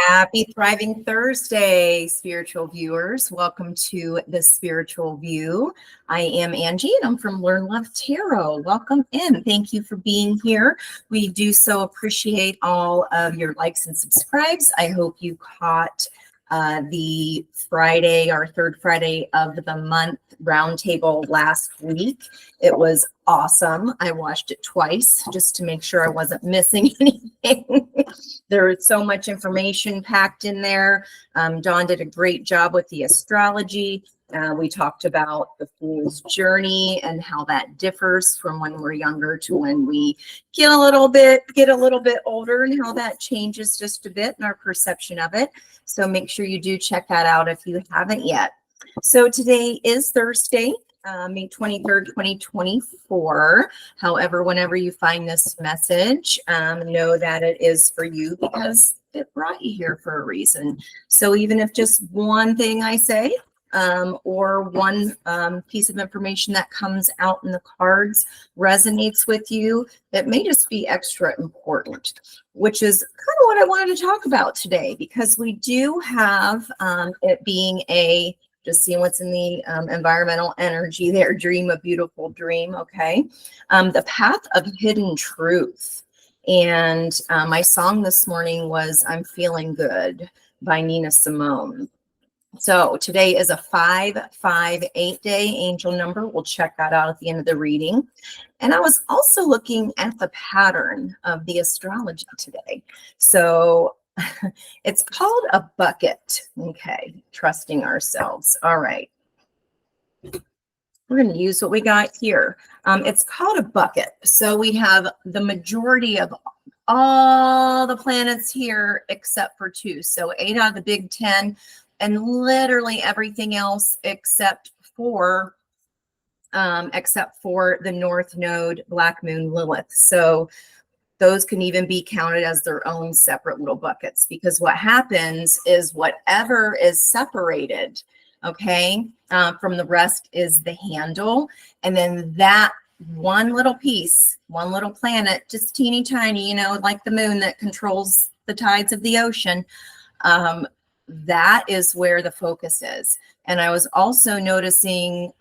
Happy Thriving Thursday, spiritual viewers. Welcome to the Spiritual View. I am Angie and I'm from Learn Love Tarot. Welcome in. Thank you for being here. We do so appreciate all of your likes and subscribes. I hope you caught the Friday, our third Friday of the month roundtable last week. It was awesome. I watched it twice just to make sure I wasn't missing anything. There was so much information packed in there. Dawn did a great job with the astrology. We talked about the fool's journey and how that differs from when we're younger to when we get a little bit older, and how that changes just a bit in our perception of it. So make sure you do check that out if you haven't yet. So today is Thursday, May 23rd, 2024. However, whenever you find this message, know that it is for you because it brought you here for a reason. So even if just one thing I say, or one piece of information that comes out in the cards resonates with you, it may just be extra important, which is kind of what I wanted to talk about today, because we do have it being a, just seeing what's in the environmental energy there, dream a beautiful dream, okay? The path of hidden truth. And my song this morning was I'm Feeling Good by Nina Simone. So today is a 558-day angel number. We'll check that out at the end of the reading. And I was also looking at the pattern of the astrology today. So it's called a bucket. Okay, trusting ourselves. All right. We're going to use what we got here. It's called a bucket. So we have the majority of all the planets here except for 2. So 8 out of the big 10. And literally everything else except for the North Node, Black Moon, Lilith. So those can even be counted as their own separate little buckets, because what happens is whatever is separated, okay, from the rest is the handle. And then that one little piece, one little planet, just teeny tiny, you know, like the moon that controls the tides of the ocean, that is where the focus is. And I was also noticing,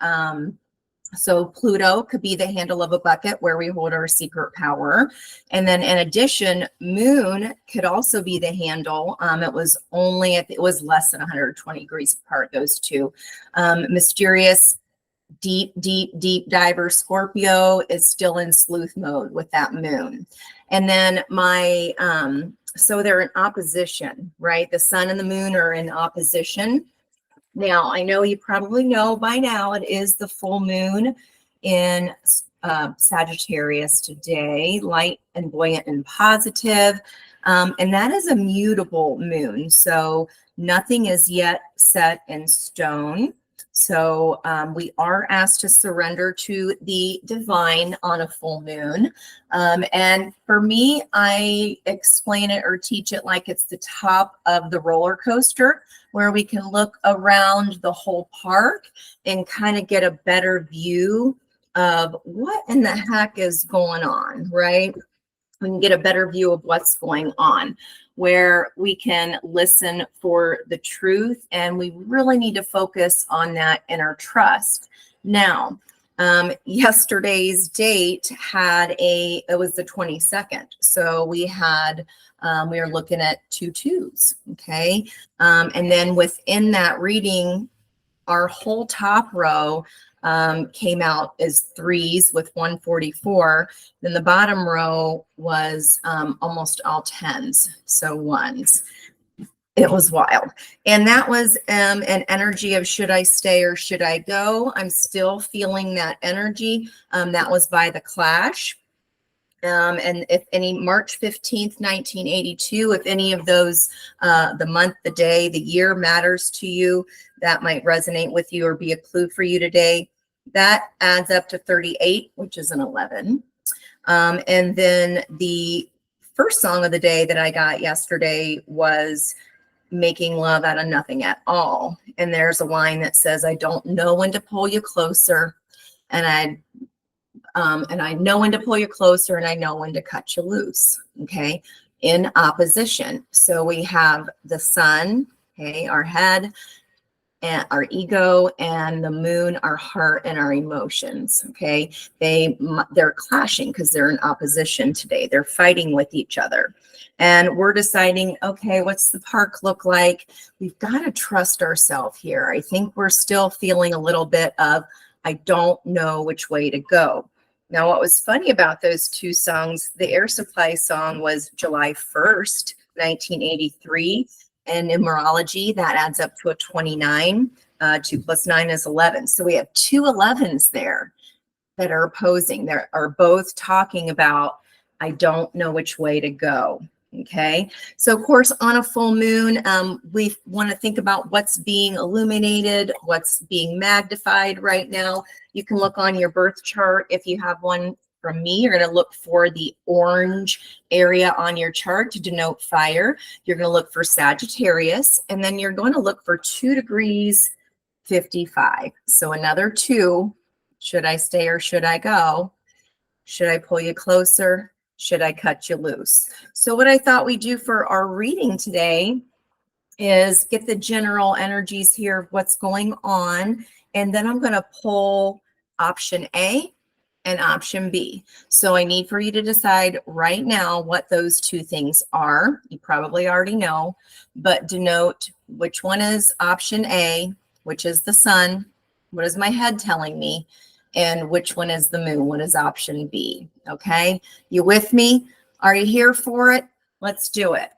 so Pluto could be the handle of a bucket where we hold our secret power. And then in addition, Moon could also be the handle. It was less than 120 degrees apart, those two. Mysterious, deep diver Scorpio is still in sleuth mode with that Moon. And then so they're in opposition, right? The sun and the moon are in opposition. Now, I know you probably know by now it is the full moon in Sagittarius today, light and buoyant and positive. And that is a mutable moon. So nothing is yet set in stone. So we are asked to surrender to the divine on a full moon. And for me, I explain it or teach it like it's the top of the roller coaster, where we can look around the whole park and kind of get a better view of what in the heck is going on, right? We can get a better view of what's going on, where we can listen for the truth, and we really need to focus on that inner trust. Now, yesterday's date it was the 22nd. So we were looking at 2 2s, okay? And then within that reading, our whole top row came out as 3s with 144. Then the bottom row was almost all 10s, so 1s. It was wild. And that was an energy of should I stay or should I go? I'm still feeling that energy. That was by The Clash. And if any, March 15th, 1982, if any of those, the month, the day, the year matters to you, that might resonate with you or be a clue for you today. That adds up to 38, which is an 11. And then the first song of the day that I got yesterday was Making Love Out of Nothing at All. And there's a line that says, I don't know when to pull you closer, and I know when to pull you closer, and I know when to cut you loose. Okay. in opposition. So we have the sun, okay, our head, and our ego, and the moon, our heart and our emotions. Okay, they're clashing because they're in opposition today. They're fighting with each other, and we're deciding, okay, what's the park look like? We've got to trust ourselves here. I think we're still feeling a little bit of, I don't know which way to go. Now, what was funny about those two songs, the Air Supply song was July 1st, 1983. And numerology, that adds up to a 29. 2 plus 9 is 11. So we have two 11s there that are opposing. They are both talking about, I don't know which way to go. Okay. So of course, on a full moon, we want to think about what's being illuminated, what's being magnified right now. You can look on your birth chart if you have one. From me, you're going to look for the orange area on your chart to denote fire. You're going to look for Sagittarius, and then you're going to look for 2 degrees 55. So another 2. Should I stay or should I go? Should I pull you closer? Should I cut you loose? So what I thought we'd do for our reading today is get the general energies here of what's going on, and then I'm going to pull option A and option B. So I need for you to decide right now what those two things are. You probably already know, but denote which one is option A, which is the sun. What is my head telling me? And which one is the moon? What is option B? Okay. You with me? Are you here for it? Let's do it.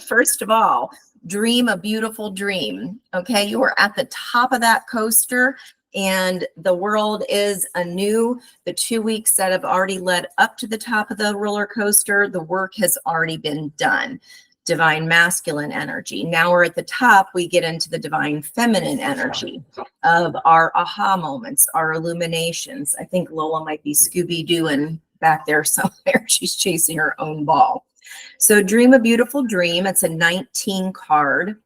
First of all, dream a beautiful dream. Okay. You are at the top of that coaster, and the world is anew. The 2 weeks that have already led up to the top of the roller coaster, the work has already been done. Divine masculine energy. Now we're at the top, we get into the divine feminine energy of our aha moments, our illuminations. I think Lola might be Scooby-Dooing back there somewhere. She's chasing her own ball. So dream a beautiful dream. It's a 19 card.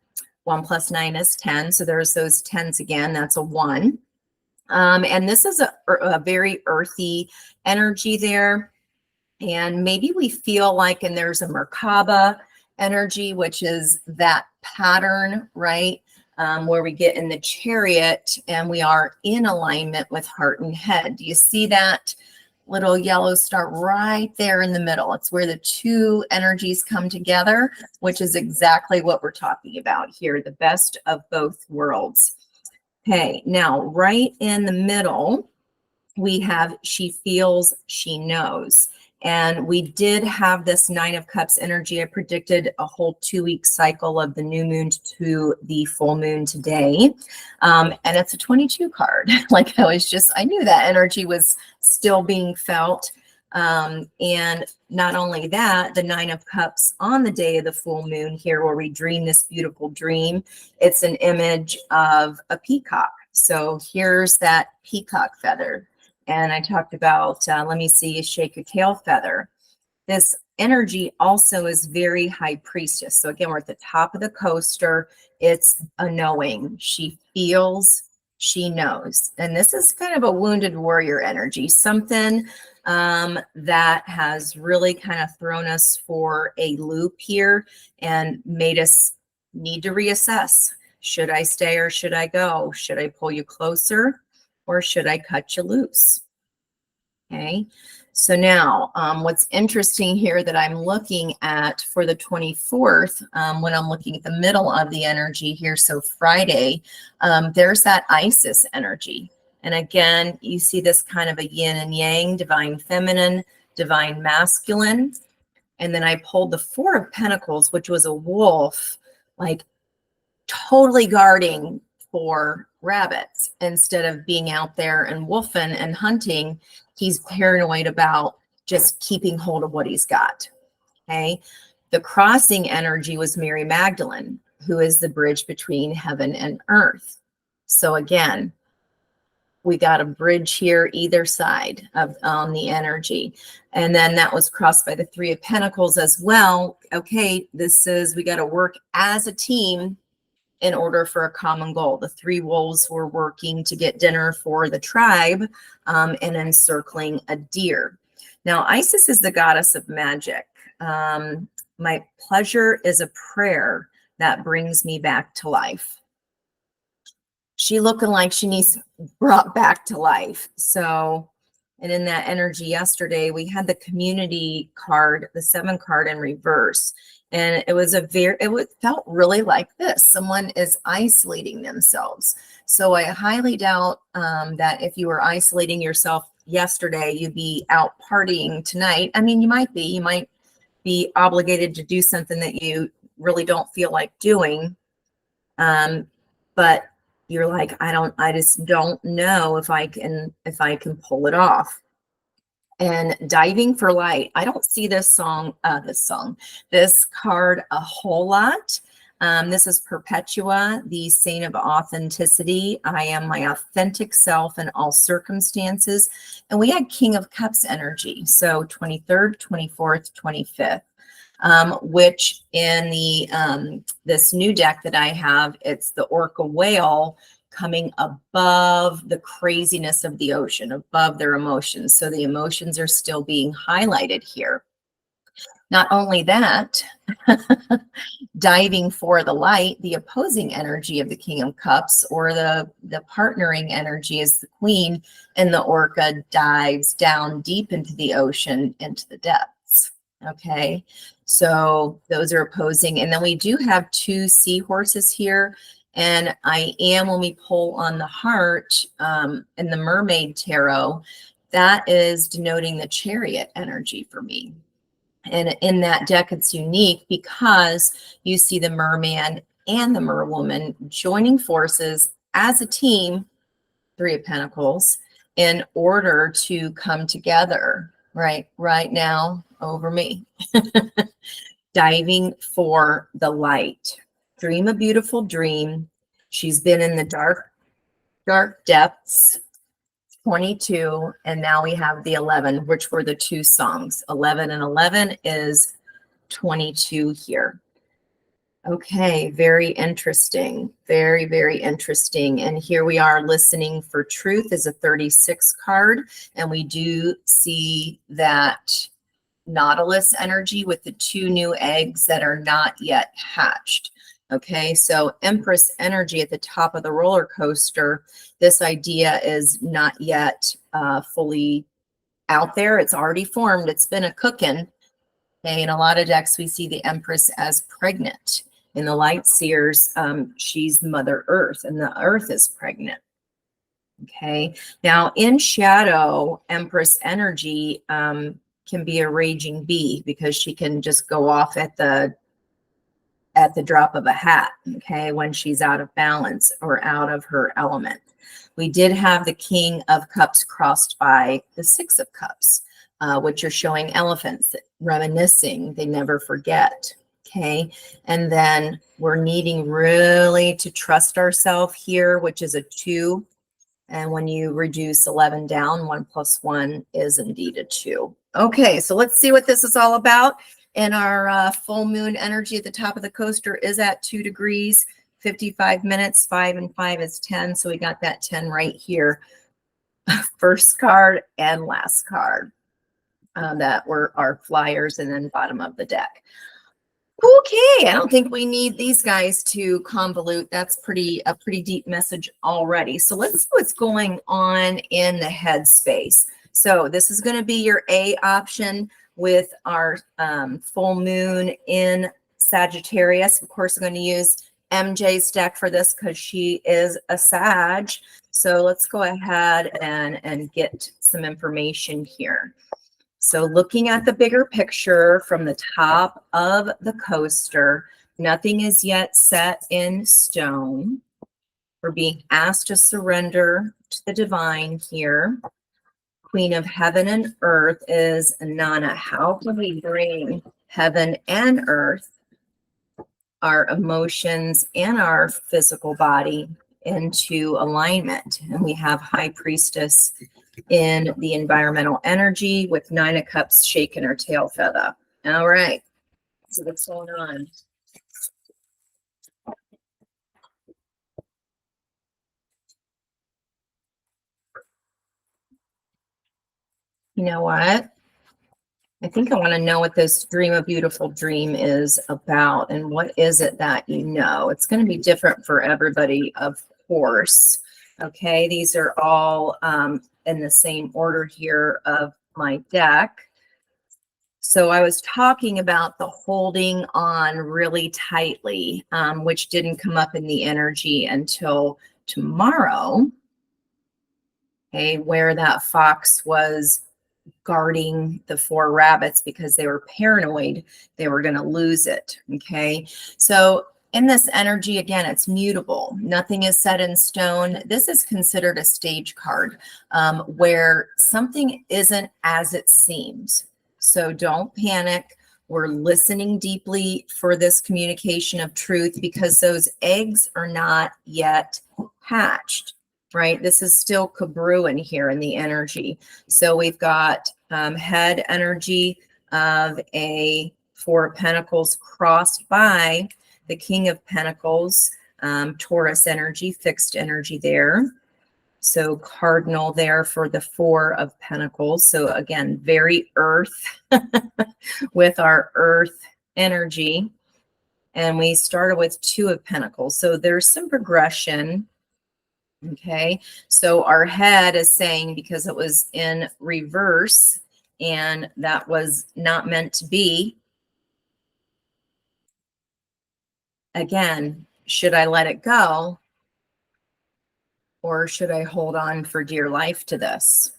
1 plus 9 is 10. So there's those 10s again. That's a 1. And this is a very earthy energy there. And maybe we feel like, and there's a Merkaba energy, which is that pattern, right? Where we get in the chariot and we are in alignment with heart and head. Do you see that little yellow star right there in the middle? It's where the two energies come together, which is exactly what we're talking about here, the best of both worlds. Okay, now right in the middle, we have she feels, she knows. And we did have this 9 of Cups energy. I predicted a whole 2-week cycle of the new moon to the full moon today. And it's a 22 card. Like I knew that energy was still being felt. And not only that, the 9 of Cups on the day of the full moon here, where we dream this beautiful dream, it's an image of a peacock. So here's that peacock feather. And I talked about, let me see, shake your tail feather. This energy also is very high priestess. So again, we're at the top of the coaster. It's a knowing. She feels, she knows. And this is kind of a wounded warrior energy, something that has really kind of thrown us for a loop here and made us need to reassess. Should I stay or should I go? Should I pull you closer or should I cut you loose? Okay, so now what's interesting here that I'm looking at for the 24th, when I'm looking at the middle of the energy here, so Friday, there's that Isis energy. And again, you see this kind of a yin and yang, divine feminine, divine masculine. And then I pulled the 4 of Pentacles, which was a wolf, like totally guarding for rabbits. Instead of being out there and wolfing and hunting, he's paranoid about just keeping hold of what he's got. Okay. The crossing energy was Mary Magdalene, who is the bridge between heaven and earth. So again, we got a bridge here either side of on the energy. And then that was crossed by the 3 of Pentacles as well. Okay, this is, we got to work as a team in order for a common goal. The 3 wolves were working to get dinner for the tribe and encircling a deer. Now, Isis is the goddess of magic. My pleasure is a prayer that brings me back to life. She looking like she needs brought back to life. So, and in that energy yesterday, we had the community card, the 7 card in reverse. And it was felt really like this. Someone is isolating themselves. So I highly doubt that if you were isolating yourself yesterday, you'd be out partying tonight. I mean, you might be obligated to do something that you really don't feel like doing. But you're like, I just don't know if I can pull it off. And diving for light, I don't see this card a whole lot. This is Perpetua, the saint of authenticity. I am my authentic self in all circumstances. And we had King of Cups energy. So 23rd, 24th, 25th. Which in the this new deck that I have, it's the orca whale coming above the craziness of the ocean, above their emotions. So the emotions are still being highlighted here. Not only that, diving for the light, the opposing energy of the King of Cups, or the partnering energy is the Queen, and the orca dives down deep into the ocean, into the depths. Okay, so those are opposing. And then we do have 2 seahorses here. And I am, when we pull on the heart in the Mermaid Tarot, that is denoting the Chariot energy for me. And in that deck, it's unique because you see the merman and the merwoman joining forces as a team, 3 of Pentacles, in order to come together right now over me. Diving for the light. Dream a beautiful dream. She's been in the dark depths, 22, and now we have the 11, which were the 2 songs. 11 and 11 is 22 here. Okay, very interesting. Very, very interesting. And here we are, listening for truth is a 36 card, and we do see that Nautilus energy with the 2 new eggs that are not yet hatched. Okay, so Empress energy at the top of the roller coaster. This idea is not yet fully out there. It's already formed. It's been a cooking. Okay, in a lot of decks, we see the Empress as pregnant. In the Light Seers, she's Mother Earth, and the Earth is pregnant. Okay, now in shadow, Empress energy can be a raging bee because she can just go off at the drop of a hat, okay, when she's out of balance or out of her element. We did have the King of Cups crossed by the 6 of Cups, which are showing elephants reminiscing. They never forget, okay? And then we're needing really to trust ourselves here, which is a 2. And when you reduce 11 down, 1 + 1 is indeed a 2. Okay, so let's see what this is all about. And our full moon energy at the top of the coaster is at 2 degrees, 55 minutes, 5 and 5 is 10. So we got that 10 right here. First card and last card that were our flyers, and then bottom of the deck. Okay, I don't think we need these guys to convolute. That's a pretty deep message already. So let's see what's going on in the headspace. So this is going to be your A option with our full moon in Sagittarius. Of course, I'm going to use MJ's deck for this because she is a Sag. So let's go ahead and get some information here. So looking at the bigger picture from the top of the coaster, nothing is yet set in stone. We're being asked to surrender to the divine here. Queen of Heaven and Earth is Nana. How can we bring heaven and earth, our emotions and our physical body, into alignment? And we have High Priestess in the environmental energy with 9 of Cups shaking her tail feather. All right, so what's going on? You know what? I think I want to know what this Dream a Beautiful Dream is about, and what is it that you know? It's going to be different for everybody, of course. Okay, these are all in the same order here of my deck. So I was talking about the holding on really tightly, which didn't come up in the energy until tomorrow. Okay, where that fox was guarding the 4 rabbits because they were paranoid they were going to lose it. Okay, so in this energy, again, it's mutable. Nothing is set in stone. This is considered a stage card, where something isn't as it seems. So don't panic. We're listening deeply for this communication of truth, because those eggs are not yet hatched, right? This is still Cabruin here in the energy. So we've got head energy of a 4 of Pentacles crossed by the King of Pentacles, Taurus energy, fixed energy there. So cardinal there for the 4 of Pentacles. So again, very earth with our earth energy. And we started with 2 of Pentacles. So there's some progression. Okay, so our head is saying, because it was in reverse and that was not meant to be, again, should I let it go, or should I hold on for dear life to this?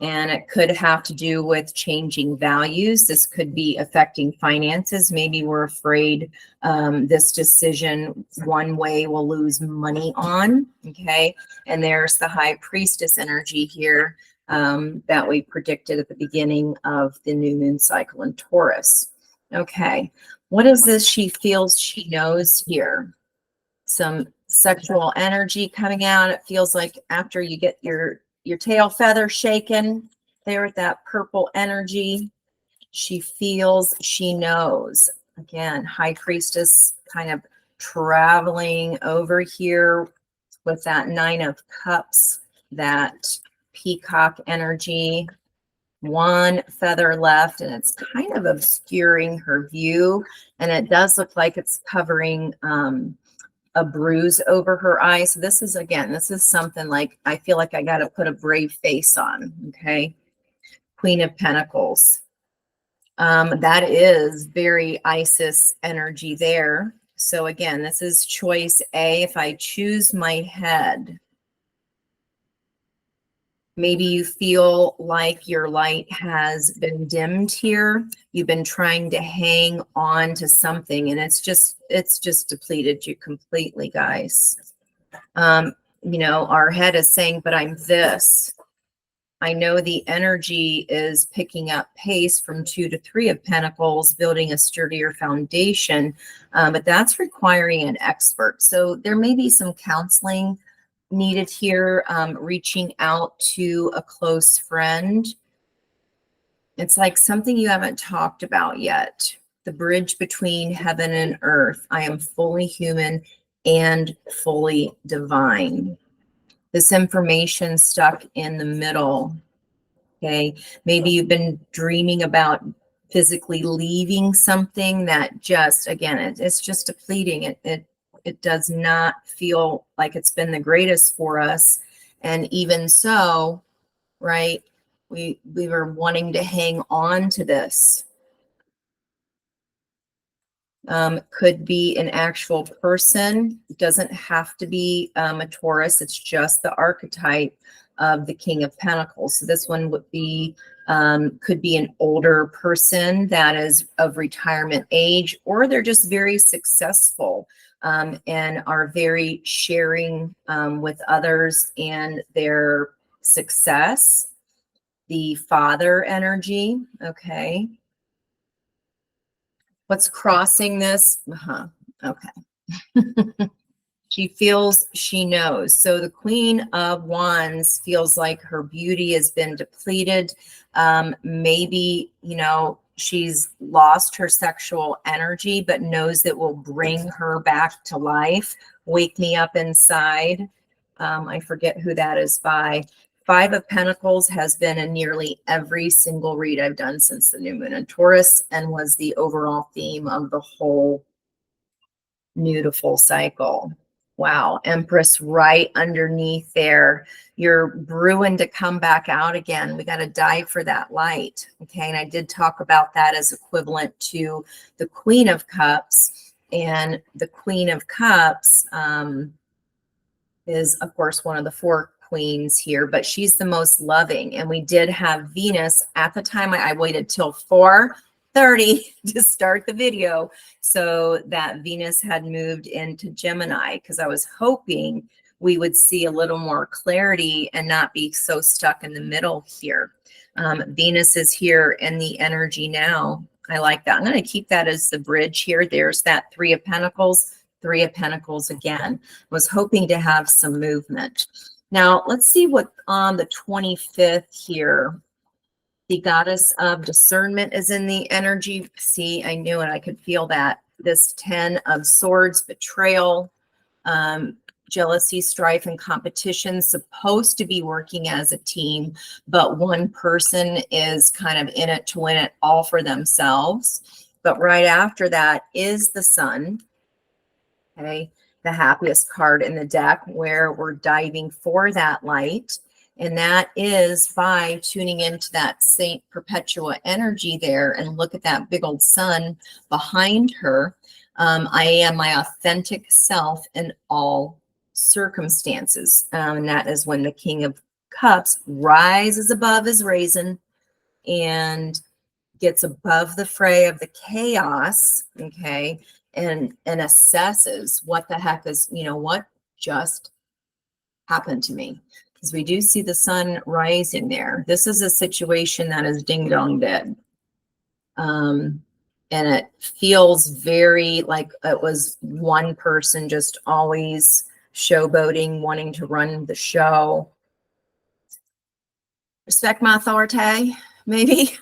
And it could have to do with changing values. This could be affecting finances. Maybe we're afraid this decision one way will lose money on. Okay, and there's the High Priestess energy here that we predicted at the beginning of the new moon cycle in Taurus. Okay, what is this she feels she knows here? Some sexual energy coming out. It feels like after you get your tail feather shaken there with that purple energy, she feels she knows. Again, High Priestess kind of traveling over here with that 9 of Cups, that peacock energy. 1 feather left, and it's kind of obscuring her view, and it does look like it's covering a bruise over her eye. So this is, again, this is something like, I feel like I got to put a brave face on. Okay, Queen of Pentacles. That is very Isis energy there. So again, this is choice A. If I choose my head, maybe you feel like your light has been dimmed here. You've been trying to hang on to something, and it's just depleted you completely, guys. You know, our head is saying, but I'm this. I know the energy is picking up pace from 2 to 3 of Pentacles, building a sturdier foundation, but that's requiring an expert. So there may be some counseling needed here, reaching out to a close friend. It's like something you haven't talked about yet. The bridge between heaven and earth. I am fully human and fully divine. This information stuck in the middle. Okay, maybe you've been dreaming about physically leaving something that just, again, it's just depleting. It does not feel like it's been the greatest for us. And even so, right, we were wanting to hang on to this. Could be an actual person. It doesn't have to be a Taurus. It's just the archetype of the King of Pentacles. So this one would be, could be an older person that is of retirement age, or they're just very successful and are very sharing with others and their success. The father energy, okay. What's crossing this? Okay. She feels she knows. So the Queen of Wands feels like her beauty has been depleted. Maybe, you know, she's lost her sexual energy, but knows it will bring her back to life. Wake Me Up Inside. I forget who that is by. Five of Pentacles has been in nearly every single read I've done since the new moon in Taurus, and was the overall theme of the whole new to full cycle. Wow, Empress right underneath there. You're brewing to come back out again. We got to dive for that light. Okay, and I did talk about that as equivalent to the Queen of Cups. And the Queen of Cups is, of course, one of the four queens here, but she's the most loving. And we did have Venus at the time. I waited till 4:30 to start the video, so that Venus had moved into Gemini, because I was hoping we would see a little more clarity and not be so stuck in the middle here. Venus is here in the energy now. I like that. I'm going to keep that as the bridge here. There's that Three of Pentacles, Three of Pentacles again. Was hoping to have some movement. Now, let's see what on the 25th here. The Goddess of Discernment is in the energy. See, I knew it. I could feel that. This 10 of Swords, betrayal, jealousy, strife, and competition, supposed to be working as a team, but one person is kind of in it to win it all for themselves. But right after that is the Sun. Okay, the happiest card in the deck, where we're diving for that light. And that is by tuning into that Saint Perpetua energy there, and look at that big old sun behind her. I am my authentic self in all circumstances. And that is when the King of Cups rises above his raisin and gets above the fray of the chaos, okay, and assesses what the heck is, what just happened to me. Because we do see the sun rising there. This is a situation that is ding dong dead. And it feels very like it was one person just always showboating, wanting to run the show. Respect my authority, maybe.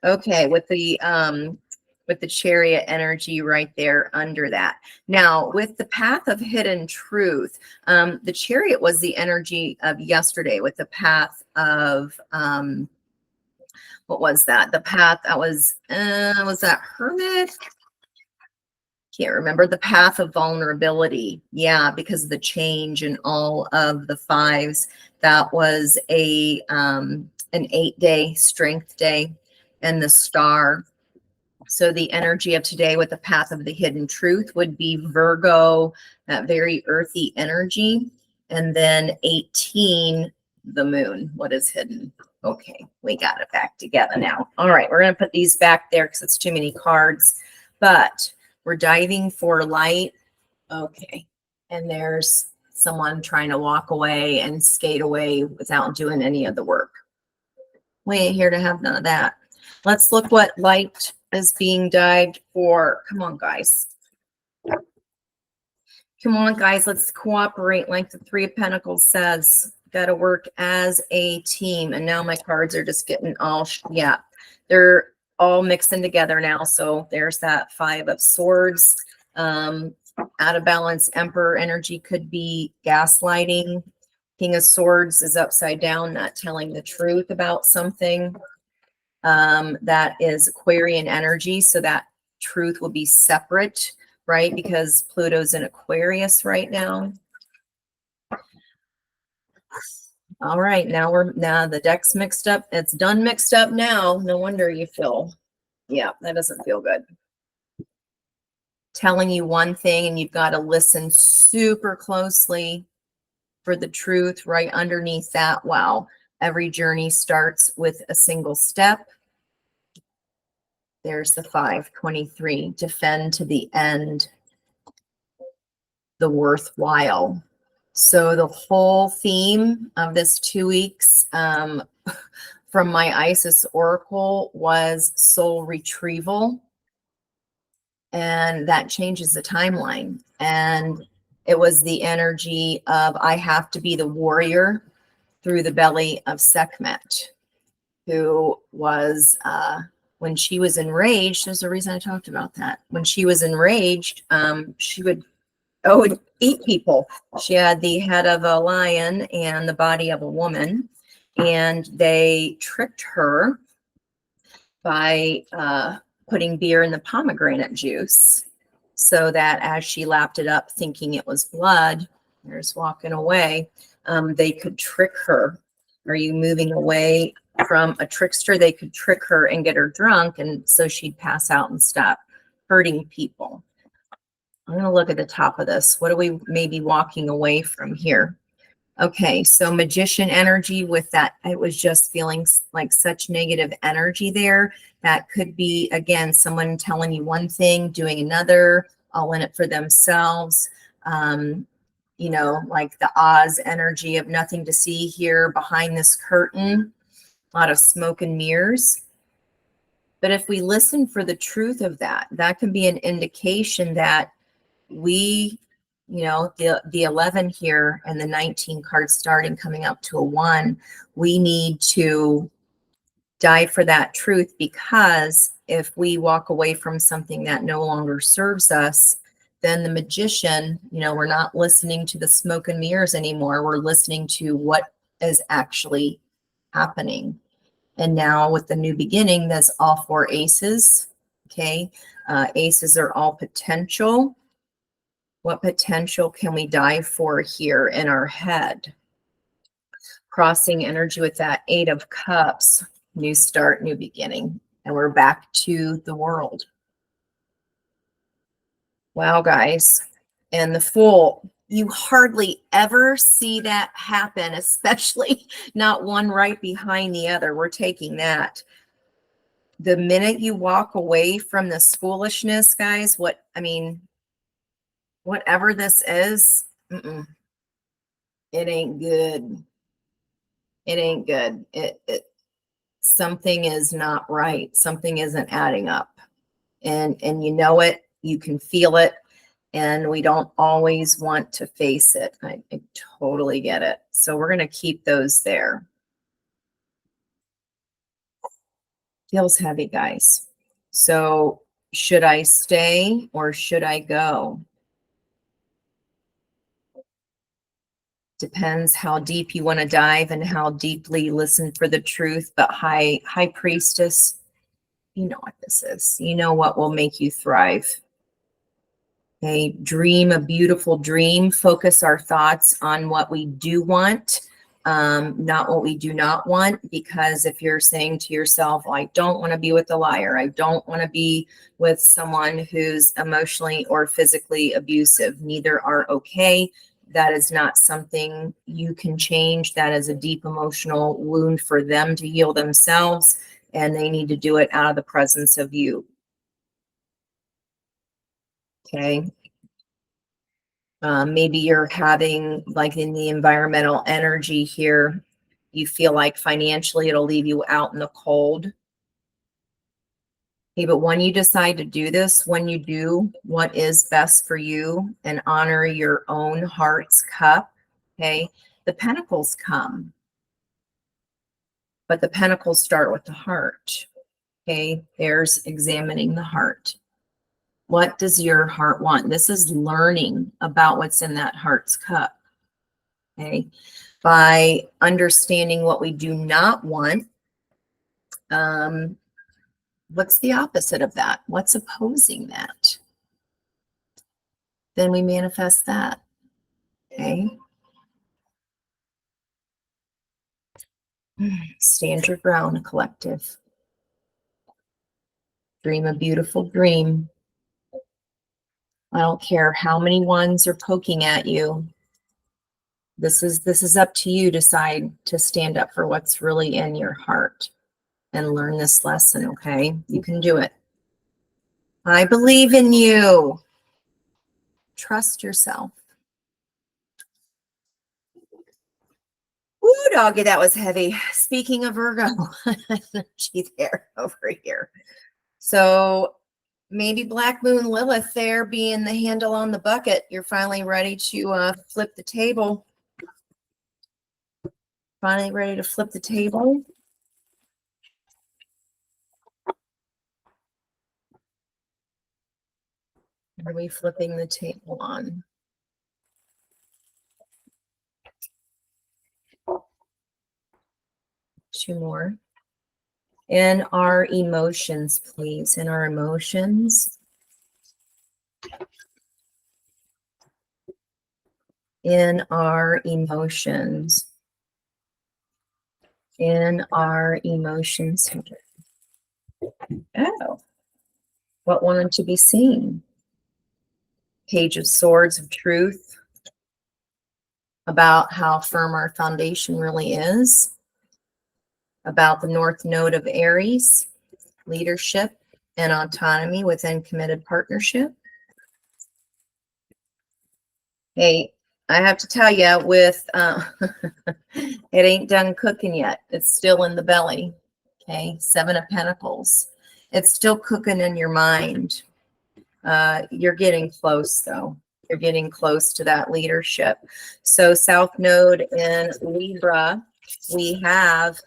Okay, with the Chariot energy right there under that. Now, with the Path of Hidden Truth, the Chariot was the energy of yesterday with the Path of, what was that? The path that was that Hermit? Can't remember. The Path of Vulnerability. Yeah, because of the change in all of the fives. That was an 8-day strength day, and the Star. So the energy of today with the Path of the Hidden Truth would be Virgo, that very earthy energy. And then 18, the moon. What is hidden? Okay, we got it back together now. All right, we're going to put these back there because it's too many cards. But we're diving for light. Okay, and there's someone trying to walk away and skate away without doing any of the work. We ain't here to have none of that. Let's look what light is being dived for. Come on, guys. Come on, guys. Let's cooperate like the Three of Pentacles says. Got to work as a team. And now my cards are just getting all, yeah, they're all mixing together now. So there's that Five of Swords. Out of balance Emperor energy could be gaslighting. King of Swords is upside down, not telling the truth about something. That is Aquarian energy, so that truth will be separate, right? Because Pluto's in Aquarius right now. All right, now the deck's mixed up. It's done mixed up now. No wonder you feel, yeah, that doesn't feel good. Telling you one thing, and you've got to listen super closely for the truth right underneath that. Wow. Every journey starts with a single step. There's the 523. Defend to the end. The worthwhile. So the whole theme of this 2 weeks from my Isis Oracle was soul retrieval. And that changes the timeline. And it was the energy of I have to be the warrior through the belly of Sekhmet, who was, when she was enraged, there's a reason I talked about that. When she was enraged, she would Oh, eat people. She had the head of a lion and the body of a woman, and they tricked her by putting beer in the pomegranate juice so that as she lapped it up thinking it was blood, there's walking away, they could trick her. Are you moving away from a trickster? They could trick her and get her drunk, and so she'd pass out and stop hurting people. I'm going to look at the top of this. What are we maybe walking away from here? Okay, so magician energy with that, I was just feeling like such negative energy there. That could be, again, someone telling you one thing, doing another, all in it for themselves. You know, like the Oz energy of nothing to see here behind this curtain, a lot of smoke and mirrors. But if we listen for the truth of that, that can be an indication that we, you know, the 11 here and the 19 cards starting coming up to a 1, we need to dive for that truth, because if we walk away from something that no longer serves us, then the magician, you know, we're not listening to the smoke and mirrors anymore. We're listening to what is actually happening. And now with the new beginning, that's all 4 aces. Okay. Aces are all potential. What potential can we dive for here in our head? Crossing energy with that 8 of Cups, new start, new beginning. And we're back to the world. Wow, guys. And the Fool, you hardly ever see that happen, especially not one right behind the other. We're taking that. The minute you walk away from this foolishness, guys, whatever this is, it ain't good. It ain't good. Something is not right. Something isn't adding up. And you know it, you can feel it, and we don't always want to face it. I totally get it. So we're going to keep those there. Feels heavy, guys. So should I stay or should I go? Depends how deep you want to dive and how deeply listen for the truth. But High Priestess, you know what this is. You know what will make you thrive. Okay, dream a beautiful dream. Focus our thoughts on what we do want, not what we do not want. Because if you're saying to yourself, well, I don't want to be with a liar, I don't want to be with someone who's emotionally or physically abusive, neither are okay. That is not something you can change. That is a deep emotional wound for them to heal themselves, and they need to do it out of the presence of you. Okay. Maybe you're having, like in the environmental energy here, you feel like financially it'll leave you out in the cold. Okay, but when you decide to do this, when you do what is best for you and honor your own heart's cup, okay, the pentacles come. But the pentacles start with the heart. Okay, there's examining the heart. What does your heart want? This is learning about what's in that heart's cup. Okay, by understanding what we do not want. What's the opposite of that? What's opposing that? Then we manifest that. Okay. Stand your ground, collective. Dream a beautiful dream. I don't care how many ones are poking at you. This is up to you. Decide to stand up for what's really in your heart and learn this lesson, okay? You can do it. I believe in you. Trust yourself. Ooh, doggy, that was heavy. Speaking of Virgo, energy there over here. So maybe Black Moon Lilith there being the handle on the bucket. You're finally ready to flip the table. Finally ready to flip the table. What are we flipping the table on? 2 more. In our emotions, please. In our emotions. In our emotions. In our emotions. Oh, what wanted to be seen? Page of Swords of Truth, about how firm our foundation really is, about the North Node of Aries, leadership and autonomy within committed partnership. Hey, I have to tell you, with it ain't done cooking yet. It's still in the belly. Okay, 7 of Pentacles. It's still cooking in your mind. You're getting close, though. You're getting close to that leadership. So South Node in Libra, we have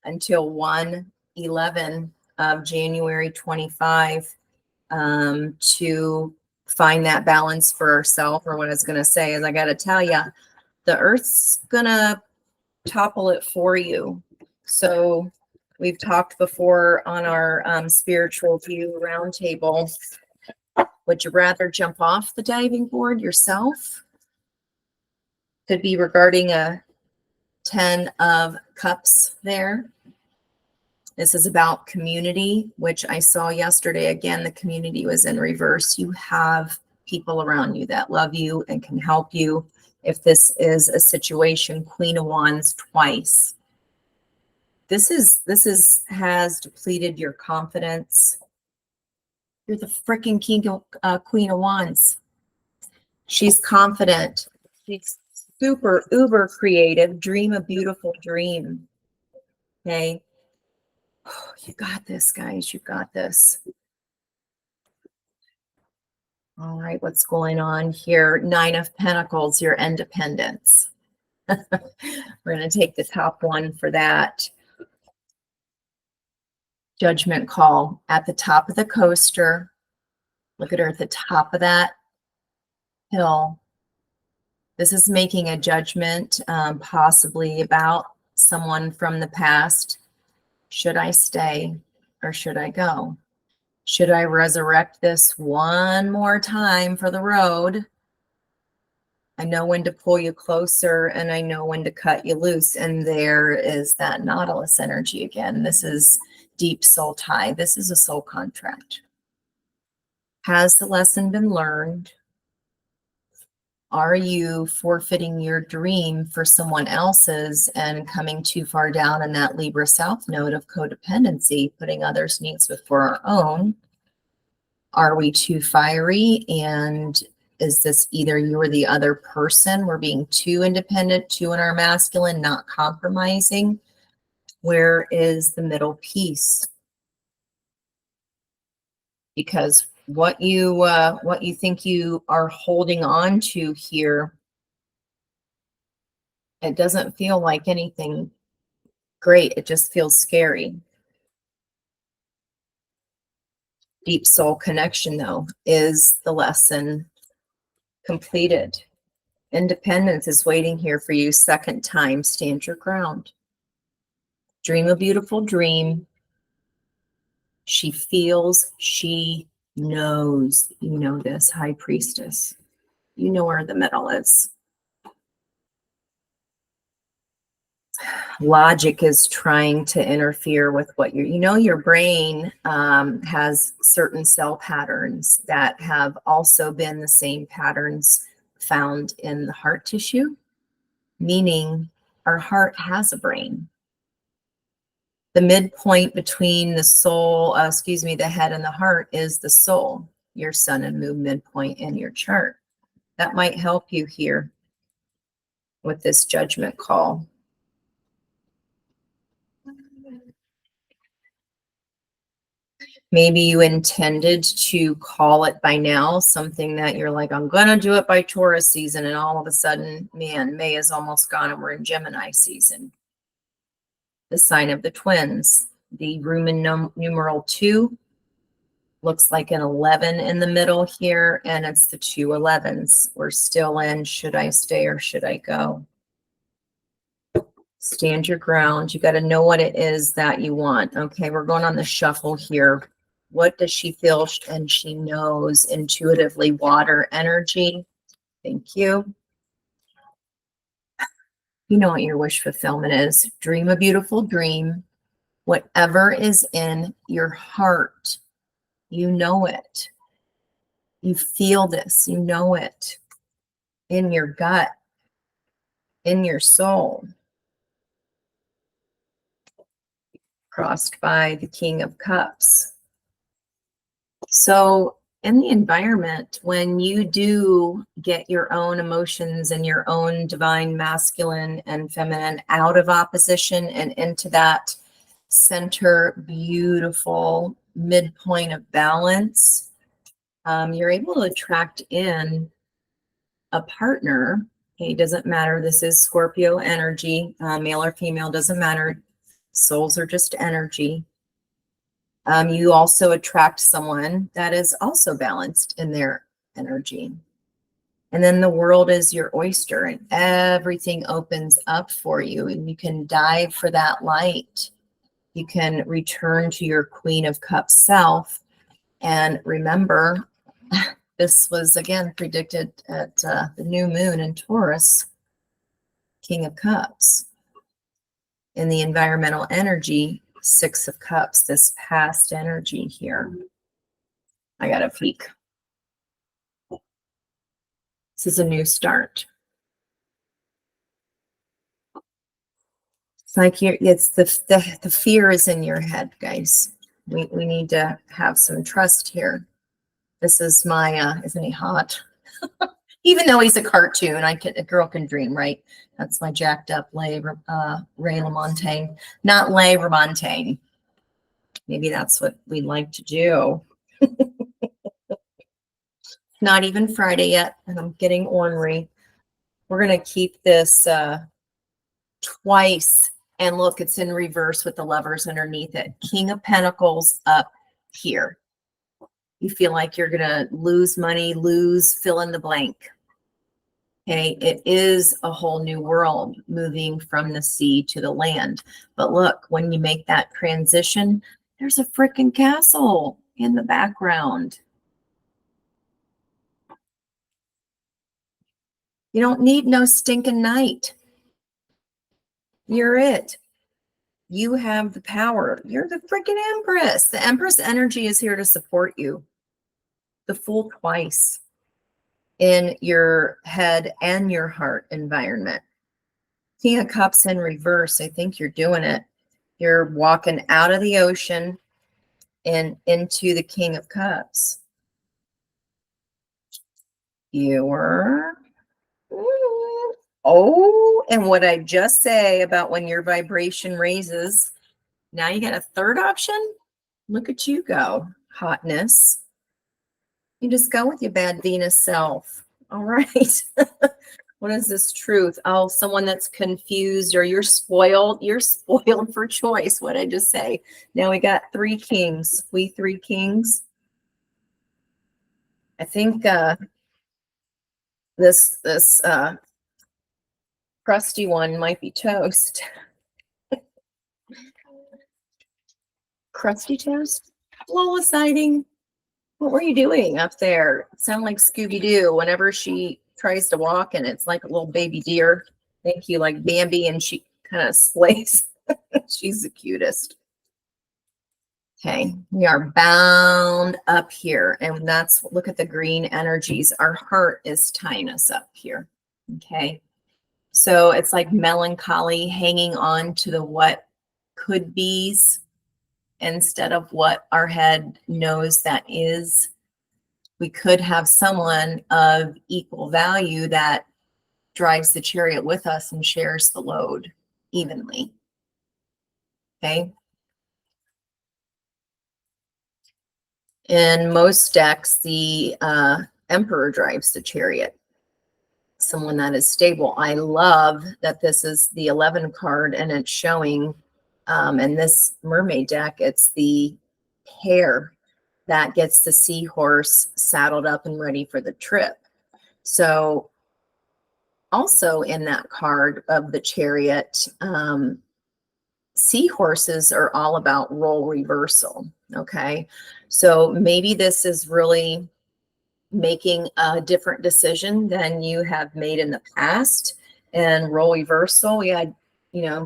until 1/11 of January 25 to find that balance for ourselves. Or what I was going to say is, I got to tell you, the Earth's going to topple it for you. So we've talked before on our spiritual view roundtable. Would you rather jump off the diving board yourself? Could be regarding a 10 of Cups there. This is about community, which I saw yesterday. Again, the community was in reverse. You have people around you that love you and can help you. If this is a situation, Queen of Wands twice. This has depleted your confidence. You're the freaking Queen of Wands. She's confident. She's super uber creative. Dream a beautiful dream. Okay. Oh, you got this, guys. You got this. All right. What's going on here? 9 of Pentacles, your independence. We're going to take the top one for that. Judgment call at the top of the coaster. Look at her at the top of that hill. This is making a judgment, possibly about someone from the past. Should I stay or should I go? Should I resurrect this one more time for the road? I know when to pull you closer and I know when to cut you loose. And there is that Nautilus energy again. This is deep soul tie. This is a soul contract. Has the lesson been learned? Are you forfeiting your dream for someone else's and coming too far down in that Libra South node of codependency, putting others' needs before our own? Are we too fiery? And is this either you or the other person? We're being too independent, too in our masculine, not compromising. Where is the middle piece? Because what you think you are holding on to here, it doesn't feel like anything great. It just feels scary. Deep soul connection, though, is the lesson completed. Independence is waiting here for you. Second time, stand your ground. Dream a beautiful dream. She feels, she knows. You know this, High Priestess. You know where the middle is. Logic is trying to interfere with what your brain has certain cell patterns that have also been the same patterns found in the heart tissue, meaning our heart has a brain. The midpoint between the soul, the head and the heart is the soul, your sun and moon midpoint in your chart. That might help you here with this judgment call. Maybe you intended to call it by now, something that you're like, I'm going to do it by Taurus season. And all of a sudden, man, May is almost gone and we're in Gemini season. The sign of the twins, the Roman numeral 2, looks like an 11 in the middle here. And it's the 2 11s. We're still in, should I stay or should I go? Stand your ground. You got to know what it is that you want. Okay, we're going on the shuffle here. What does she feel and she knows intuitively? Water energy. Thank you. You know what your wish fulfillment is. Dream a beautiful dream. Whatever is in your heart, you know it. You feel this, you know it in your gut, in your soul. Crossed by the King of Cups. So in the environment, when you do get your own emotions and your own divine masculine and feminine out of opposition and into that center, beautiful midpoint of balance, you're able to attract in a partner. Okay, doesn't matter. This is Scorpio energy, male or female, doesn't matter. Souls are just energy. You also attract someone that is also balanced in their energy. And then the world is your oyster and everything opens up for you and you can dive for that light. You can return to your Queen of Cups self. And remember, this was again predicted at the new moon in Taurus, King of Cups. In the environmental energy, Six of Cups, this past energy here. I got a peek. This is a new start. It's like it's the fear is in your head, guys. We need to have some trust here. This is my isn't he hot? Even though he's a cartoon, a girl can dream, right? That's my jacked up Ray LaMontagne, not Lay Ramontagne. Maybe that's what we'd like to do. Not even Friday yet, and I'm getting ornery. We're gonna keep this twice, and look, it's in reverse with the lovers underneath it. King of Pentacles up here. You feel like you're gonna lose money, fill in the blank. Okay, it is a whole new world moving from the sea to the land. But look, when you make that transition, there's a freaking castle in the background. You don't need no stinking knight. You're it. You have the power. You're the freaking Empress. The Empress energy is here to support you. The Fool twice in your head and your heart environment. King of Cups in reverse. I think you're doing it. You're walking out of the ocean and into the King of Cups. You're oh, and what I just say about when your vibration raises, now you got a third option. Look at you go, hotness. You just go with your bad Venus self. All right. What is this truth? Oh, someone that's confused or you're spoiled. You're spoiled for choice. What did I just say? Now we got three kings. We three kings. I think this crusty one might be toast. Crusty toast? Lola sighting. What were you doing up there? Sound like Scooby-Doo whenever she tries to walk and it's like a little baby deer. Thank you, like Bambi, and she kind of splays. She's the cutest. Okay, we are bound up here, and that's, look at the green energies. Our heart is tying us up here. Okay, so it's like melancholy, hanging on to the what could be's instead of what our head knows that is. We could have someone of equal value that drives the chariot with us and shares the load evenly. Okay. In most decks, the Emperor drives the chariot, someone that is stable. I love that this is the 11 card and it's showing, in this mermaid deck, it's the hare that gets the seahorse saddled up and ready for the trip. So Also in that card of the Chariot, seahorses are all about role reversal. Okay. So maybe this is really making a different decision than you have made in the past. And role reversal, we had,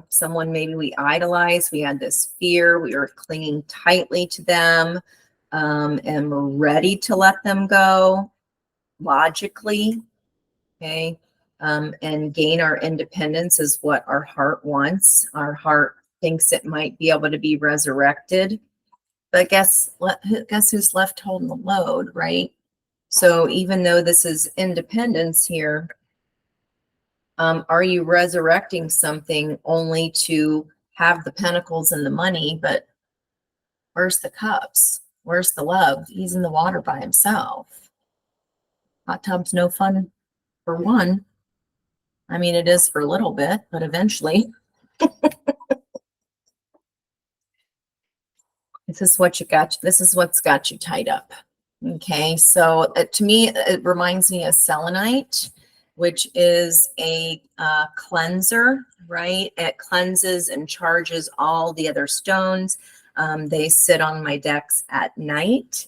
someone maybe we idolized, we had this fear, we were clinging tightly to them, and we're ready to let them go logically. Okay. And gain our independence is what our heart wants. Our heart thinks it might be able to be resurrected. But guess who's left holding the load, right? So even though this is independence here, are you resurrecting something only to have the pentacles and the money? But where's the cups? Where's the love? He's in the water by himself. Hot tub's no fun for one. I mean, it is for a little bit, but eventually. This is what you got. This is what's got you tied up. Okay, so to me, it reminds me of selenite, which is a cleanser, right? It cleanses and charges all the other stones. They sit on my decks at night.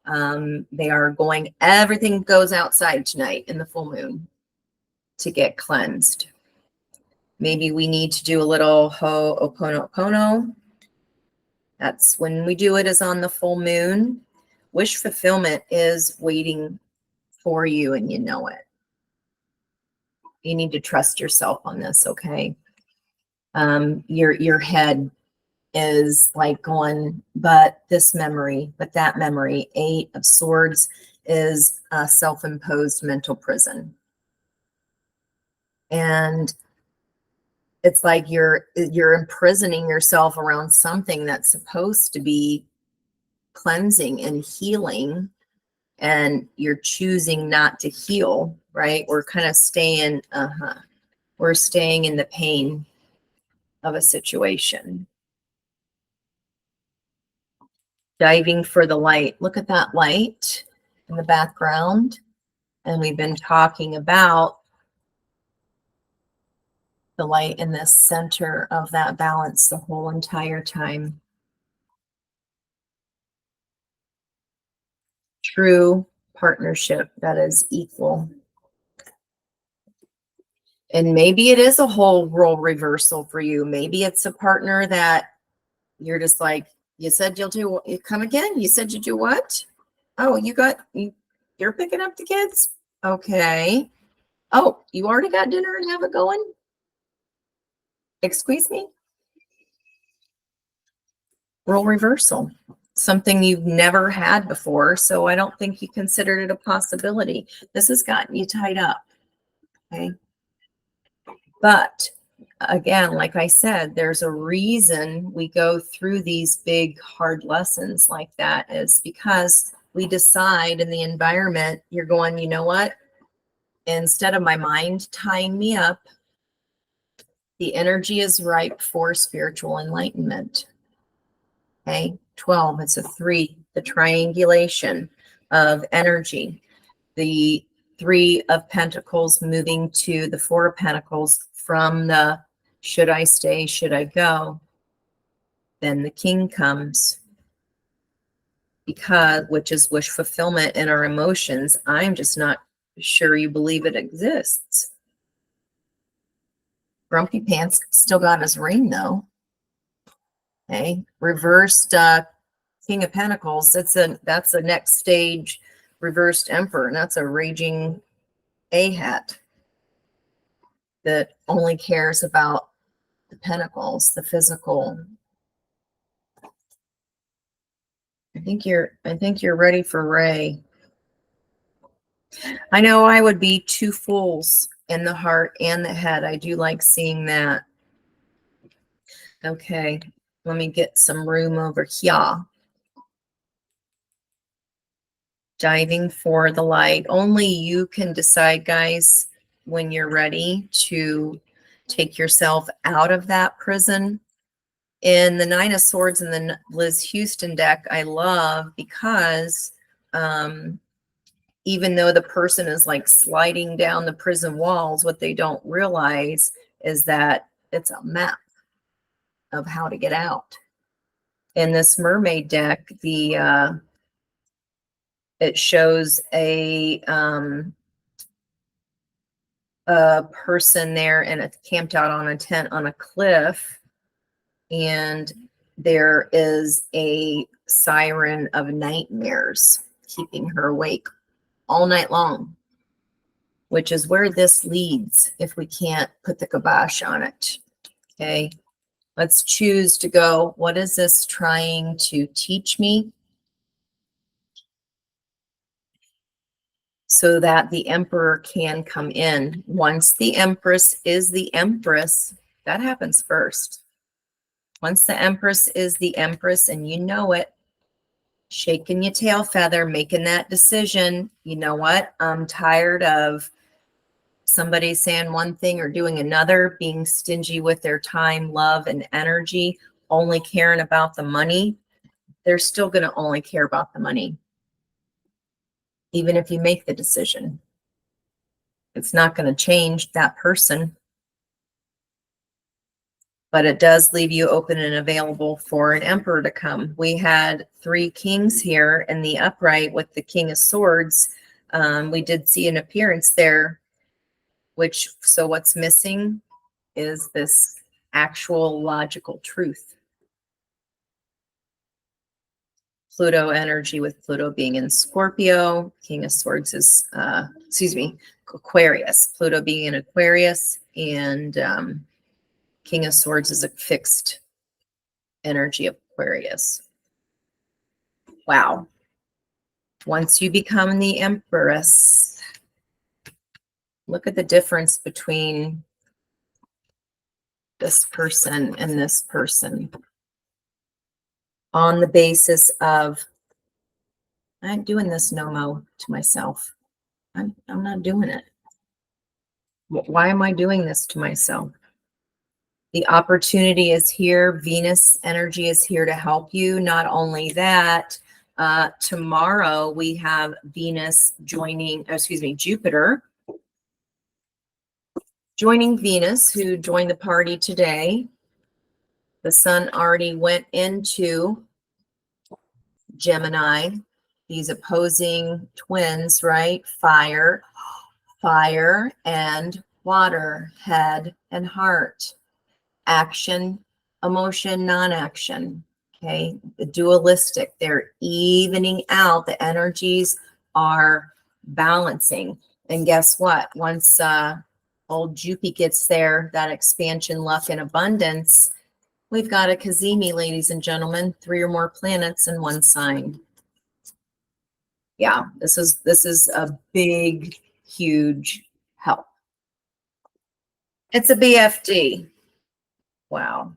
They are going, everything goes outside tonight in the full moon to get cleansed. Maybe we need to do a little ho'oponopono. That's when we do it, is on the full moon. Wish fulfillment is waiting for you, and you know it. You need to trust yourself on this, okay? Your head is like going, but this memory, but that memory. 8 of Swords is a self-imposed mental prison. And it's like you're imprisoning yourself around something that's supposed to be cleansing and healing, and you're choosing not to heal, right? We're kind of staying, we're staying in the pain of a situation. Diving for the light. Look at that light in the background. And we've been talking about the light in the center of that balance the whole entire time. True partnership that is equal. And maybe it is a whole role reversal for you. Maybe it's a partner that you're just like, you said you'll do, you come again? You said you do what? Oh, you're picking up the kids? Okay. Oh, you already got dinner and have it going? Excuse me? Role reversal. Something you've never had before. So I don't think you considered it a possibility. This has gotten you tied up. Okay. But again, like I said, there's a reason we go through these big, hard lessons like that, is because we decide in the environment, you're going, you know what? Instead of my mind tying me up, the energy is ripe for spiritual enlightenment. Okay. 12, it's a 3, the triangulation of energy. The 3 of Pentacles moving to the 4 of Pentacles from the should I stay, should I go? Then the King comes, which is wish fulfillment in our emotions. I'm just not sure you believe it exists. Grumpy Pants still got his ring though. Okay, reversed King of Pentacles. That's the next stage. Reversed Emperor, and that's a raging A-hat that only cares about the pentacles, the physical. I think you're ready for Ray. I know I would be 2 fools in the heart and the head. I do like seeing that. Okay, let me get some room over here. Diving for the light. Only you can decide, guys, when you're ready to take yourself out of that prison. In the 9 of Swords and the Liz Houston deck, I love because even though the person is like sliding down the prison walls, what they don't realize is that it's a map of how to get out. In this mermaid deck, it shows a person there and it's camped out on a tent on a cliff, and there is a siren of nightmares keeping her awake all night long, which is where this leads if we can't put the kibosh on it. Okay, let's choose to go, what is this trying to teach me? So that the emperor can come in. Once the empress is the empress, that happens first. Once the empress is the empress and you know it, shaking your tail feather, making that decision, you know what? I'm tired of somebody saying one thing or doing another, being stingy with their time, love, and energy, only caring about the money. They're still going to only care about the money, even if you make the decision. It's not going to change that person, but it does leave you open and available for an emperor to come. We had 3 kings here in the upright with the King of Swords. We did see an appearance there, so what's missing is this actual logical truth. Pluto energy, with Pluto being in Scorpio, King of Swords is, Aquarius. Pluto being in Aquarius, and King of Swords is a fixed energy of Aquarius. Wow. Once you become the Empress, look at the difference between this person and this person on the basis of, I'm doing this no-mo to myself. I'm not doing it. Why am I doing this to myself? The opportunity is here. Venus energy is here to help you. Not only that, tomorrow we have Venus Jupiter joining Venus, who joined the party today. The sun already went into Gemini. These opposing twins, right? Fire and water, head and heart, action, emotion, non-action. Okay, the dualistic, they're evening out. The energies are balancing. And guess what? Once old Jupiter gets there, that expansion, luck, and abundance, we've got a Kazemi, ladies and gentlemen, 3 or more planets in one sign. Yeah, this is a big, huge help. It's a BFD. Wow.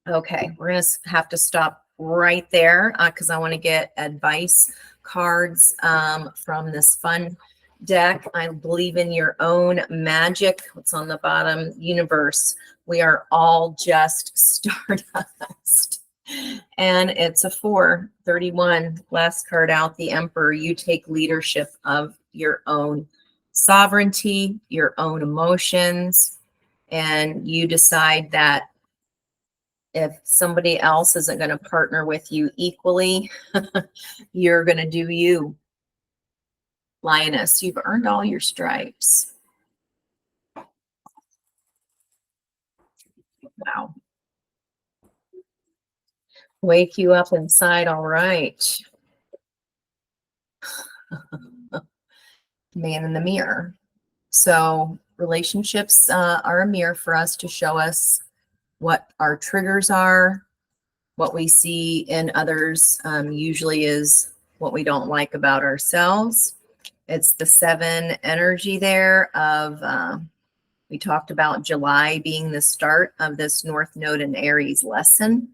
Okay, we're going to have to stop right there because I want to get advice cards from this fun deck. I believe in your own magic. What's on the bottom? Universe. We are all just stardust. And it's a 431. Last card out, the Emperor. You take leadership of your own sovereignty, your own emotions, and you decide that if somebody else isn't going to partner with you equally, you're going to do you. Lioness, you've earned all your stripes. Wow. Wake you up inside, all right. Man in the mirror. So relationships are a mirror for us to show us what our triggers are. What we see in others usually is what we don't like about ourselves. It's the 7 energy there of, we talked about July being the start of this North Node in Aries lesson.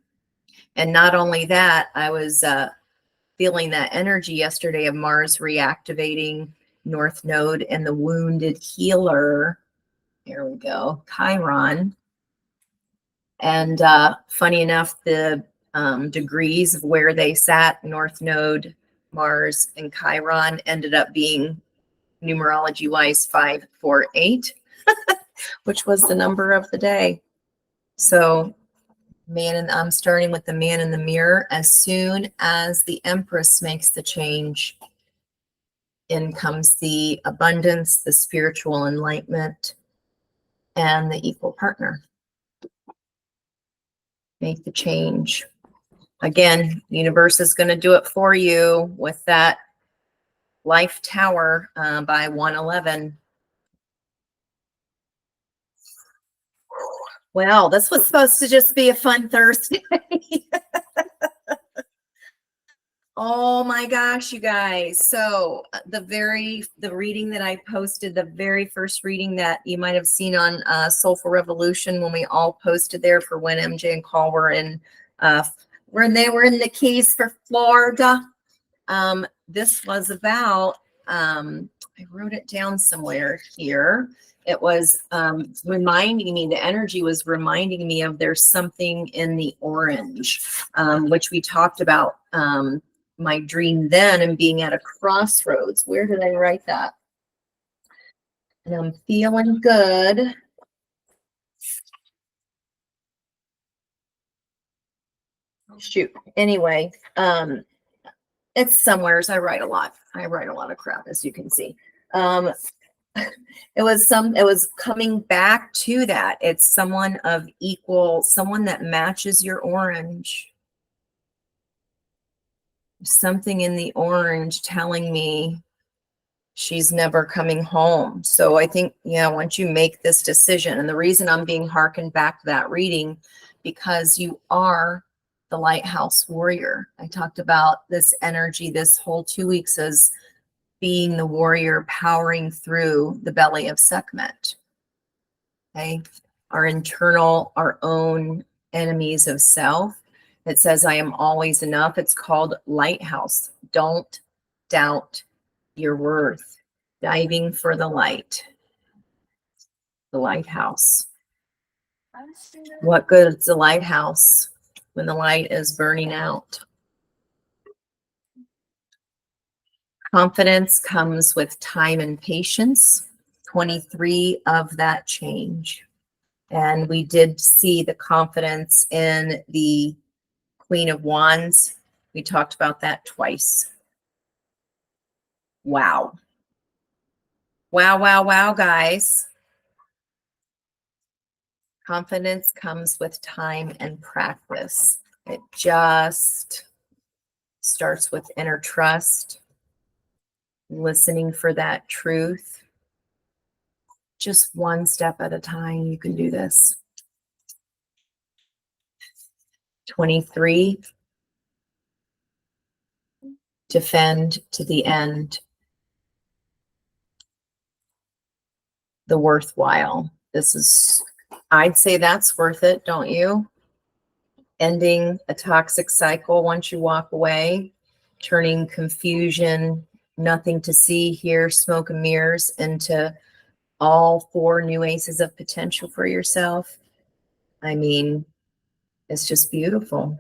And not only that, I was feeling that energy yesterday of Mars reactivating North Node and the wounded healer. There we go, Chiron. And funny enough, the degrees of where they sat, North Node Mars, and Chiron ended up being numerology wise 548, which was the number of the day. So I'm starting with the man in the mirror. As soon as the Empress makes the change, in comes the abundance, the spiritual enlightenment, and the equal partner. Make the change. Again, the universe is going to do it for you with that Life Tower by 111. Well, this was supposed to just be a fun Thursday. Oh my gosh, you guys. So the reading that I posted, the very first reading that you might have seen on Soulful Revolution, when we all posted there for when MJ and Call were in when they were in the Keys for Florida. This was about I wrote it down somewhere here. It was reminding me, the energy was reminding me of there's something in the orange, which we talked about my dream then and being at a crossroads. Where did I write that? And I'm feeling good. Shoot. Anyway, it's somewhere. I write a lot. I write a lot of crap, as you can see. It was coming back to that. It's someone of equal, someone that matches your orange. Something in the orange telling me she's never coming home. So I think, yeah, once you make this decision, and the reason I'm being hearkened back to that reading, because you are the lighthouse warrior. I talked about this energy this whole 2 weeks as being the warrior powering through the belly of Sekhmet. Okay, our internal, our own enemies of self. It says, I am always enough. It's called lighthouse. Don't doubt your worth. Diving for the light. The lighthouse. What good is the lighthouse when the light is burning out? Confidence comes with time and patience. 23 of that change. And we did see the confidence in the Queen of Wands. We talked about that twice. Wow. Wow, wow, wow, guys. Confidence comes with time and practice. It just starts with inner trust, listening for that truth. Just one step at a time, you can do this. 23, defend to the end. The worthwhile. This is, I'd say that's worth it, don't you? Ending a toxic cycle once you walk away, turning confusion, nothing to see, hear, smoke and mirrors into all 4 new aces of potential for yourself. I mean, it's just beautiful.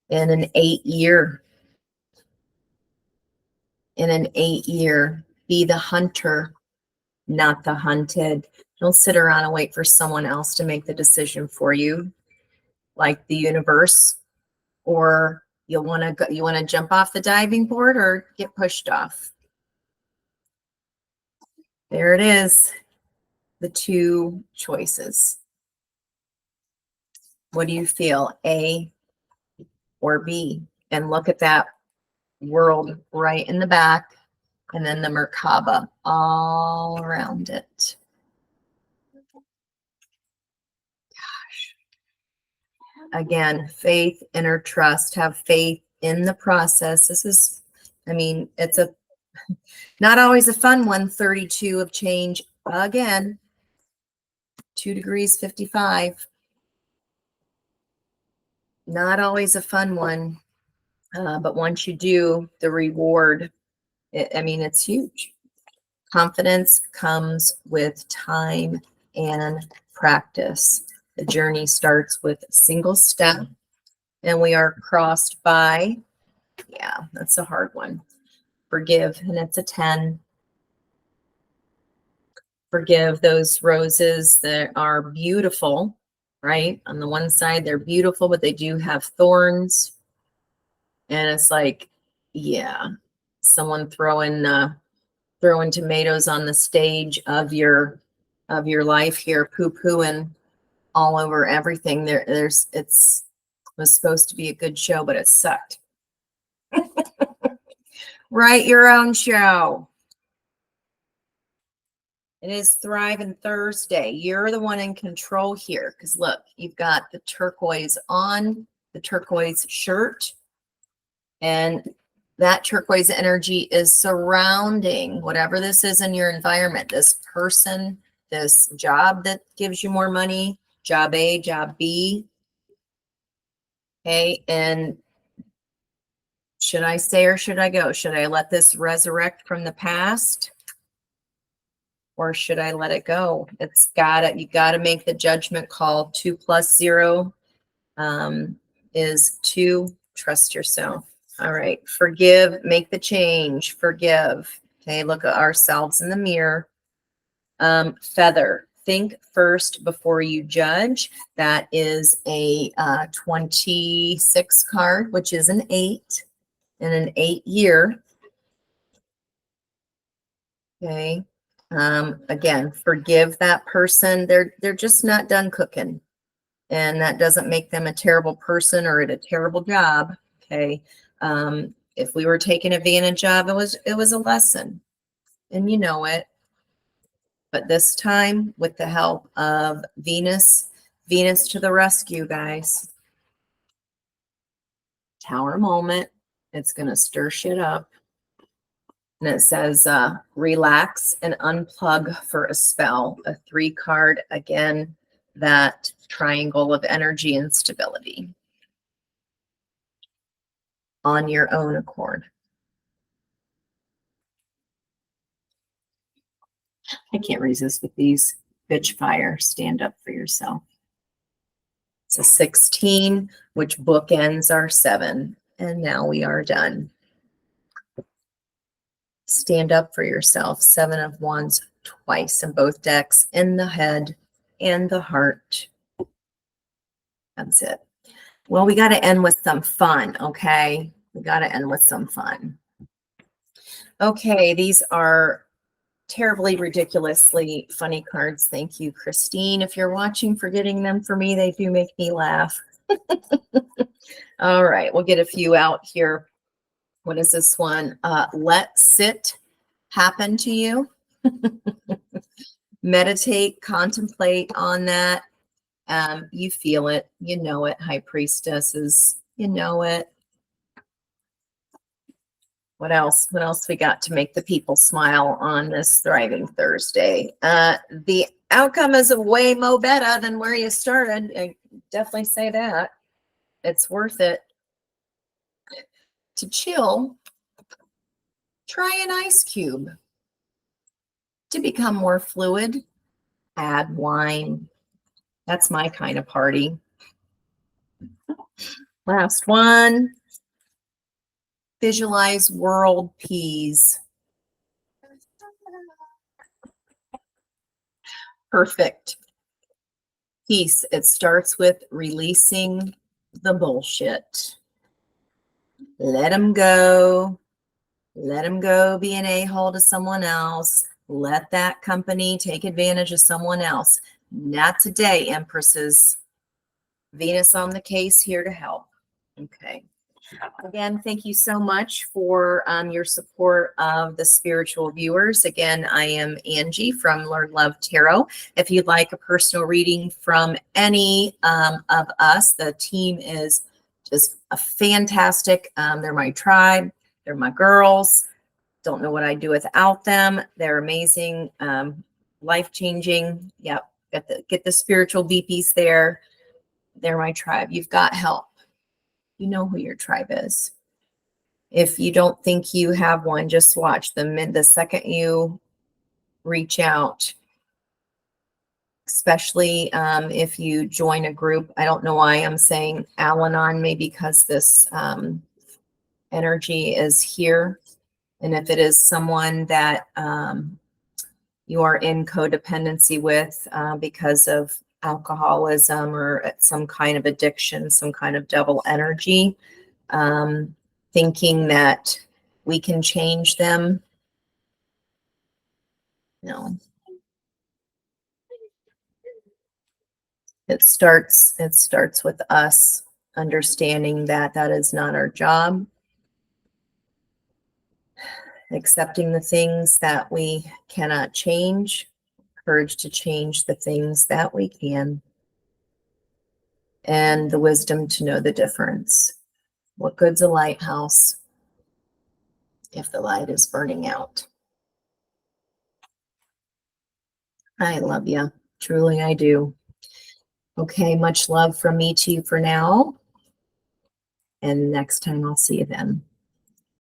In an 8-year, be the hunter, not the hunted. Don't sit around and wait for someone else to make the decision for you, like the universe, or you want to jump off the diving board or get pushed off. There it is, the 2 choices. What do you feel, A or B? And look at that world right in the back, and then the Merkaba all around it. Gosh. Again, faith, inner trust, have faith in the process. This is, I mean, it's a not always a fun one. 32 of change again. 2 degrees 55. Not always a fun one, but once you do, the reward, I mean, it's huge. Confidence comes with time and practice. The journey starts with a single step, and we are crossed by Yeah, that's a hard one. Forgive, and it's a 10. Forgive those roses that are beautiful, right? On the one side, they're beautiful, but they do have thorns. And it's like, yeah, someone throwing tomatoes on the stage of your life here, poo-pooing all over everything. It was supposed to be a good show, but it sucked. Write your own show. It is Thriving Thursday. You're the one in control here because look, you've got the turquoise on, the turquoise shirt, and that turquoise energy is surrounding whatever this is in your environment, this person, this job that gives you more money, job A, job B. Okay, and should I stay or should I go? Should I let this resurrect from the past? Or should I let it go? You gotta make the judgment call. 2 plus 0 is 2. Trust yourself. All right. Forgive, make the change, forgive. Okay. Look at ourselves in the mirror. Feather, think first before you judge. That is a 26 card, which is an 8 in an 8 year. Okay. Again, forgive that person. They're just not done cooking. And that doesn't make them a terrible person or at a terrible job. Okay. If we were taken advantage of, it was a lesson. And you know it. But this time, with the help of Venus to the rescue, guys. Tower moment. It's gonna stir shit up. And it says, relax and unplug for a spell. A 3 card, again, that triangle of energy and stability. On your own accord. I can't resist with these. Bitch fire, stand up for yourself. It's a 16, which bookends our 7. And now we are done. Stand up for yourself. 7 of Wands twice in both decks, in the head and the heart. That's it. Well, we got to end with some fun, okay? We got to end with some fun. Okay, these are terribly, ridiculously funny cards. Thank you, Christine. If you're watching, for getting them for me, they do make me laugh. All right, we'll get a few out here. What is this one? Let sit happen to you. Meditate, contemplate on that. You feel it, you know it, High Priestesses, you know it. What else? What else we got to make the people smile on this Thriving Thursday? The outcome is way more better than where you started. I definitely say that. It's worth it. To chill, try an ice cube. To become more fluid, add wine. That's my kind of party. Last one. Visualize world peace. Perfect. Peace. It starts with releasing the bullshit. Let them go. Let them go be an a-hole to someone else. Let that company take advantage of someone else. Not today, Empresses. Venus on the case, here to help. Okay. Again, thank you so much for your support of the spiritual viewers. Again, I am Angie from Learn Love Tarot. If you'd like a personal reading from any of us, the team is just a fantastic. They're my tribe. They're my girls. Don't know what I'd do without them. They're amazing, life-changing. Yep, get the spiritual VPs there. They're my tribe. You've got help. You know who your tribe is. If you don't think you have one, just watch them. The second you reach out, especially if you join a group. I don't know why I'm saying Al-Anon, maybe because this energy is here. And if it is someone that you are in codependency with because of alcoholism or some kind of addiction, some kind of devil energy, thinking that we can change them. No. It starts with us understanding that that is not our job, accepting the things that we cannot change, courage to change the things that we can, and the wisdom to know the difference. What good's a lighthouse if the light is burning out? I love you. Truly, I do. Okay, much love from me to you for now. And next time I'll see you then.